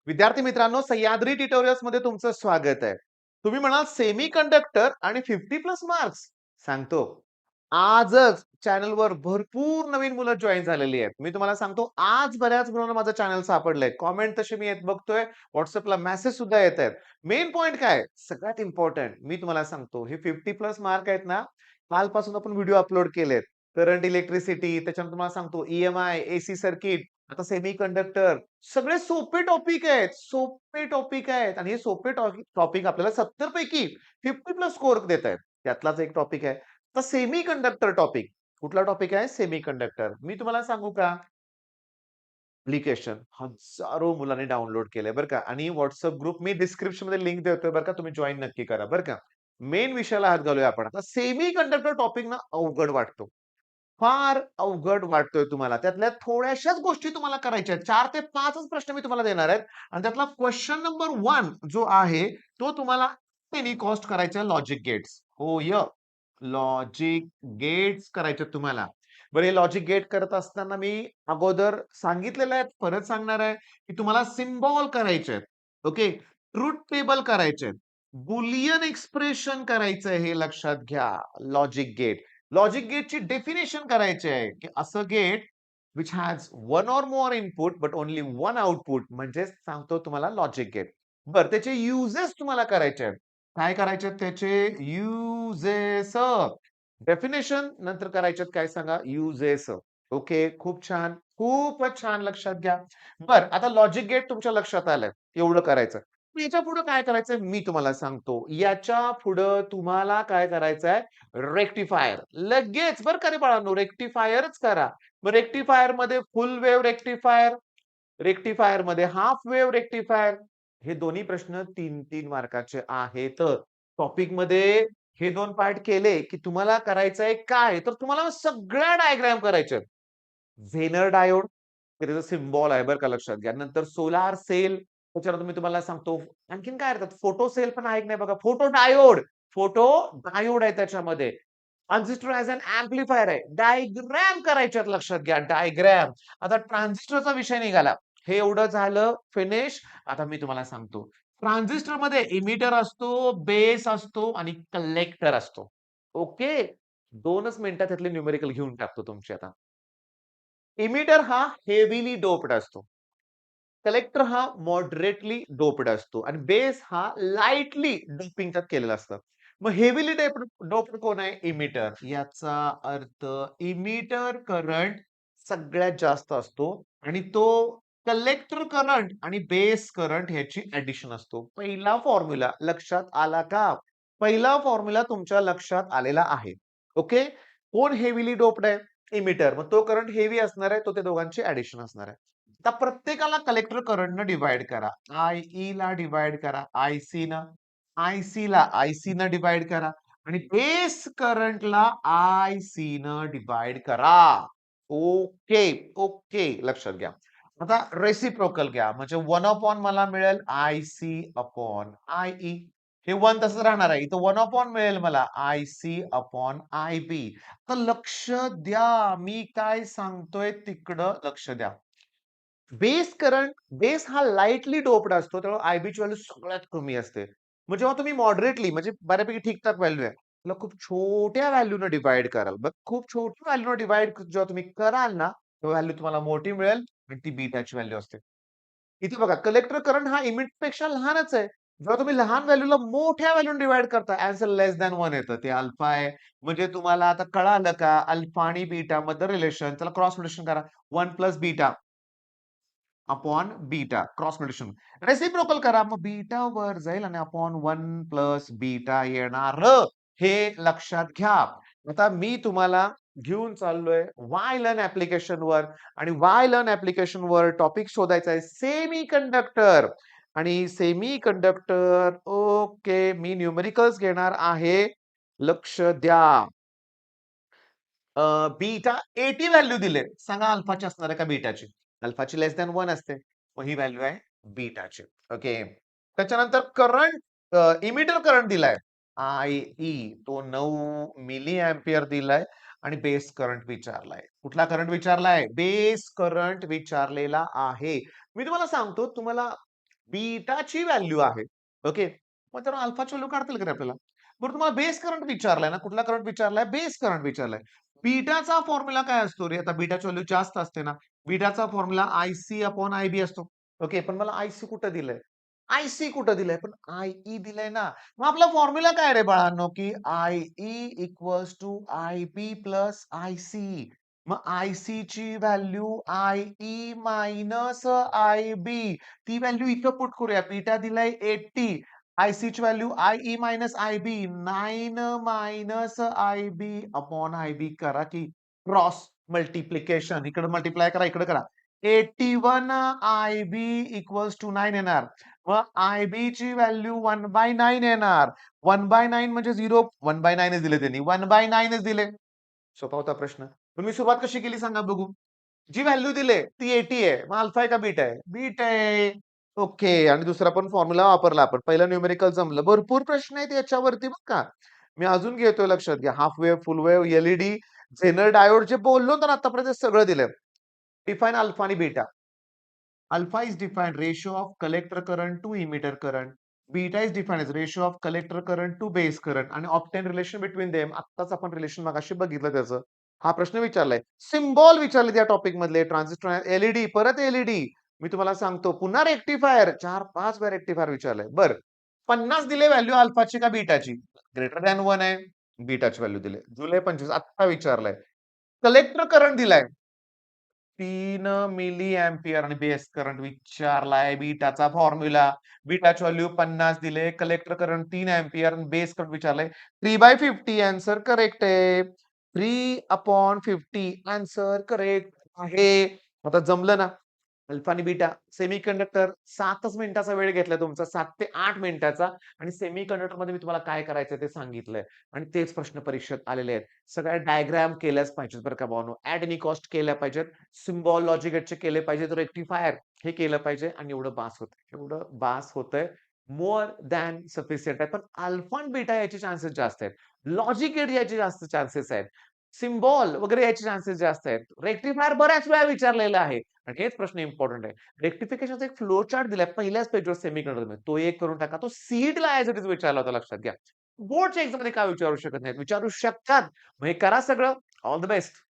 विद्यार्थी मित्रांनो, सह्याद्री ट्युटोरियल्स मध्ये तुमचं स्वागत आहे. तुम्ही म्हणाल सेमी कंडक्टर आणि 50 प्लस मार्क्स सांगतो. आजच चॅनलवर भरपूर नवीन मुलं जॉईन झालेली आहेत. मी तुम्हाला सांगतो, आज बऱ्याच मुलांना माझं चॅनल सापडलंय. कमेंट तशी मी येत बघतोय. WhatsAppला मेसेज सुद्धा येत आहेत. मेन पॉइंट काय आहे? सगळ्यात इम्पॉर्टंट मी तुम्हाला सांगतो, हे 50 प्लस मार्क आहेत ना, कालपासून आपण व्हिडिओ अपलोड केलेत. करंट इलेक्ट्रिसिटी, त्याच्यानंतर तुम्हाला सांगतो EMI, एसी सर्किट, आता सेमी कंडक्टर, सगळे सोपे टॉपिक आहेत. सोपे टॉपिक आहेत आणि हे सोपे टॉपिक आपल्याला 70 पैकी 50 प्लस स्कोर देत आहेत. त्यातलाच एक टॉपिक आहे. तर सेमी कंडक्टर टॉपिक. कुठला टॉपिक आहे? Semiconductor. मी तुम्हाला सांगू का? ॲप्लिकेशन हजारो मुलांनी डाउनलोड केलंय बरं का आणि WhatsApp ग्रुप मी डिस्क्रिप्शनमध्ये लिंक देतोय बरं का. तुम्ही जॉइन नक्की करा बरं का. मेन विषयाला हात घालूया आपण. आता सेमी कंडक्टर टॉपिक ना अवघड वाटतो. फार अवघड वाटतोय तुम्हाला. त्यातल्या थोड्याशाच गोष्टी तुम्हाला करायच्या आहेत. 4 ते 5च प्रश्न मी तुम्हाला देणार आहेत आणि त्यातला क्वेशन नंबर 1 जो आहे, तो तुम्हाला पेनी कॉस्ट करायचा लॉजिक गेट्स. होय, लॉजिक गेट्स करायचे तुम्हाला. बरं, हे लॉजिक गेट करत असताना मी अगोदर सांगितलेलं आहे, परत सांगणार आहे, की तुम्हाला सिम्बॉल करायचे आहेत. ओके. ट्रुथ टेबल करायचे आहेत. बुलियन एक्सप्रेशन करायचंय हे लक्षात घ्या. Logic gate. लॉजिक गेटची डेफिनेशन करायची आहे, की असं gate which has one or more input but only one output म्हणजे सांगतो तुम्हाला लॉजिक गेट. बरं, त्याचे युजेस तुम्हाला करायचे आहेत. काय करायचे आहेत त्याचे युजेस? डेफिनेशन नंतर करायचे काय सांगा? युजेस. ओके, खूप छान. खूपच छान लक्षात घ्या. बरं, आता लॉजिक गेट तुमच्या लक्षात आलंय. एवढं करायचं. याच्या पुढे काय करायचंय मी तुम्हाला सांगतो. याच्या पुढे तुम्हाला काय करायचंय? रेक्टिफायर. लगेच बरं का रे बाळांनो, रेक्टिफायरच करा. मग रेक्टिफायर मध्ये फुल वेव्ह रेक्टिफायर, रेक्टिफायर मध्ये हाफ वेव्ह रेक्टिफायर. हे दोन्ही प्रश्न 3-3 मार्काचे आहेत. टॉपिक मध्ये हे 2 पार्ट केले, की तुम्हाला करायचंय काय? तर तुम्हाला सगळ्या डायग्राम करायच्या आहेत. झेनर डायोड, त्याचं सिम्बॉल आहे बरं का लक्षात घ्या. नंतर सोलार सेल, त्याच्यानंतर मी तुम्हाला सांगतो आणखीन काय येतात? फोटो सेल पण आहे की नाही बघा. फोटो डायोड, फोटो डायोड आहे त्याच्यामध्ये. ट्रान्झिस्टर ॲज अन एम्प्लिफायर आहे. डायग्राम करायच्यात लक्षात घ्या. डायग्राम. आता ट्रान्झिस्टरचा विषय निघाला. हे एवढं झालं फिनिश. आता मी तुम्हाला सांगतो. ट्रान्झिस्टरमध्ये इमिटर असतो, बेस असतो आणि कलेक्टर असतो. ओके. 2च मिनिटात त्यातले न्यूमेरिकल घेऊन टाकतो तुमचे आता. इमिटर हा हेवीली डोप्ड असतो. कलेक्टर हा मॉडरेटली डोप्ड असतो आणि बेस हा लाईटली डोपिंग त्यात केलेलं असतं. मग हेवीली डोप्ड कोण आहे? इमिटर. याचा अर्थ इमिटर करंट सगळ्यात जास्त असतो आणि तो कलेक्टर करंट आणि बेस करंट ह्याची ऍडिशन असतो. पहिला फॉर्म्युला लक्षात आला का? पहिला फॉर्म्युला तुमच्या लक्षात आलेला आहे. ओके. कोण हेवीली डोप्ड आहे? इमिटर. मग तो करंट हेवी असणार आहे, तो त्या दोघांची ऍडिशन असणार आहे. आता प्रत्येकाला कलेक्टर करंटनं डिवाइड करा. IE ला डिवाइड करा IC न. IC ला IC न डिवाइड करा आणि बेस करंटला IC न डिवाइड करा. Okay, okay. लक्षात घ्या. आता रेसिप्रोकल घ्या. म्हणजे 1 अपॉन मला मिळेल IC अपॉन IE. हे 1 तसंच राहणार आहे. इथं 1 अपॉन मिळेल मला IC अपॉन IB. तर लक्ष द्या. मी काय सांगतोय तिकडं लक्ष द्या. बेस करंट, बेस हा लाईटली डोप्ड असतो. त्यामुळे आयबीची व्हॅल्यू सगळ्यात कमी असते. मग जेव्हा तुम्ही मॉडरेटली म्हणजे बऱ्यापैकी ठीक-ठाक व्हॅल्यू आहे. त्याला खूप छोट्या व्हॅल्यूनं डिव्हाईड कराल. बघ खूप छोट्या व्हॅल्यूनं डिव्हाईड जेव्हा तुम्ही कराल ना, तेव्हा व्हॅल्यू तुम्हाला मोठी मिळेल आणि ती बीटाची व्हॅल्यू असते. इथे बघा कलेक्टर करंट हा इमिटपेक्षा लहानच आहे. जेव्हा तुम्ही लहान व्हॅल्यूला मोठ्या व्हॅल्यूने डिव्हाईड करता, ॲन्सर लेस दॅन 1 येतं. ते अल्फा आहे. म्हणजे तुम्हाला आता कळालं का अल्फा आणि बीटा मधलं रिलेशन. त्याला क्रॉस मल्टिप्लिकेशन करा. 1 plus beta upon beta cross multiplication. Reciprocal करा. मग बीटा वर जाईल आणि अपॉन 1 प्लस बीटा येणार. हे लक्षात घ्या. आता मी तुम्हाला घेऊन चाललोय वाय ऍप्लिकेशन वर आणि वाय ऍप्लिकेशन वर टॉपिक शोधायचा आहे सेमी कंडक्टर आणि सेमी कंडक्टर. ओके, मी न्यूमेरिकल्स घेणार आहे. लक्ष द्या. बीटा 80 व्हॅल्यू दिले. सांगा अल्फाची असणार आहे का बीटाची? अल्फाची लेस दॅन 1 असते. मग ही व्हॅल्यू आहे बीटाची. ओके. त्याच्यानंतर करंट इमिटर करंट दिलाय IE, तो 9 मिली अँपिअर दिलाय आणि बेस करंट विचारलाय. कुठला करंट विचारलाय? बेस करंट विचारलेला आहे. मी तुम्हाला सांगतो तुम्हाला बीटाची व्हॅल्यू आहे. ओके. मग तर अल्फाची व्हॅल्यू काढता येईल का रे आपल्याला? बरं तुम्हाला बेस करंट विचारलाय ना, कुठला करंट विचारलाय? बेस करंट विचारलाय. बीटाचा फॉर्म्युला काय असतो रे? आता बीटाची व्हॅल्यू जास्त असते ना, बीटाचा फॉर्म्युला IC/IB असतो. ओके. पण मला आयसी कुठं दिलंय? आयसी कुठं दिलंय? पण आयई दिलंय ना. मग आपला फॉर्म्युला काय रे बाळांनो, की IE equals to IB plus IC. मग आयसीची व्हॅल्यू आयई मायनस आयबी. ती व्हॅल्यू इथं पुट करूया. बीटा दिलाय 80. आयसीची value IE minus IB 9 minus IB upon IB करा की क्रॉस मल्टिप्लिकेशन. इकडे मल्टिप्लाय करा, इकडे करा. 81 आयबी इक्वल्स टू 9 येणार. मग आयबी ची व्हॅल्यू 1/9 येणार. 1/9 म्हणजे 0. 1/9च दिले त्यांनी. 1/9च दिले. सोपा होता प्रश्न. पण मी सुरुवात कशी केली सांगा बघू. जी व्हॅल्यू दिले ती 80 आहे. मग अल्फा आहे का बीटा आहे? बीट आहे. ओके. आणि दुसरा पण फॉर्म्युला वापरला आपण. पहिलं न्यूमेरिकल जमलं. भरपूर प्रश्न आहेत याच्यावरती बरं का. मी अजून घेतोय लक्षात घ्या. हाफ वेव्ह, फुल वेव्ह, एलईडी, झेनर डायोड जे बोललो ना आतापर्यंत सगळं दिलंय. डिफाइन अल्फा आणि beta. Alpha is defined ratio of collector current to emitter current. Beta is defined as ratio of collector current to base current आणि obtain relation between them. आत्ताच आपण रिलेशन मगाशी बघितलं त्याचं. हा प्रश्न विचारलाय. सिम्बॉल विचारले त्या टॉपिक मधले ट्रान्झिस्टर एलईडी परत एलईडी. मी तुम्हाला सांगतो पुन्हा रेक्टिफायर 4-5 वेळा रेक्टिफायर विचारलंय. बरं 50 दिले व्हॅल्यू अल्फाची का बीटाची? ग्रेटर दॅन 1 आहे. बीटाची व्हॅल्यू दिले. जुलै 25 आत्ता विचारलाय. कलेक्टर करंट दिलाय. 3 मिली एम्पियर आणि बेस करंट विचारलाय. बीटाचा फॉर्म्युला. बीटाची व्हॅल्यू 50 दिले. कलेक्टर करंट 3 एम्पियर आणि बेस करंट विचारलंय. 3/50 आन्सर करेक्ट आहे. 3/50 आन्सर करेक्ट आहे. आता जमलं ना? अल्फा आणि बीटा सेमीकंडक्टर 7च मिनिटाचा वेळ घेतलाय तुमचा 7 ते 8 मिनिटाचा आणि सेमीकंडक्टर मध्ये मी तुम्हाला काय करायचं ते सांगितलंय आणि तेच प्रश्न परीक्षेत आलेले आहेत. सगळ्या डायग्राम केल्याच पाहिजेत बरं का भावांनो. ऍड आणि कॉस्ट केल्या पाहिजेत. सिम्बॉल लॉजिक गेटचे केले पाहिजेत. रेक्टिफायर हे केलं पाहिजे आणि एवढं बास होतंय. एवढं बास होतंय. मोर दॅन सफिशियंट आहे. पण अल्फा आणि बीटा याचे चान्सेस जास्त आहेत. लॉजिक गेट याचे जास्त चान्सेस आहेत. सिम्बॉल वगैरे याचे चान्सेस जास्त आहेत. रेक्टिफायर बऱ्याच वेळा विचारलेला आहे. आणि हेच प्रश्न इम्पॉर्टंट आहे. रेक्टिफिकेशनचा एक फ्लो चार्ट दिलाय पहिल्याच पेजवर सेमीकंडक्टरमध्ये. तो एक करून टाका. तो सीईटीला ॲज इट इज विचारला होता लक्षात घ्या. बोर्डच्या एक्झाममध्ये का विचारू शकत नाहीत? विचारू शकतात. मग हे करा सगळं. All the best.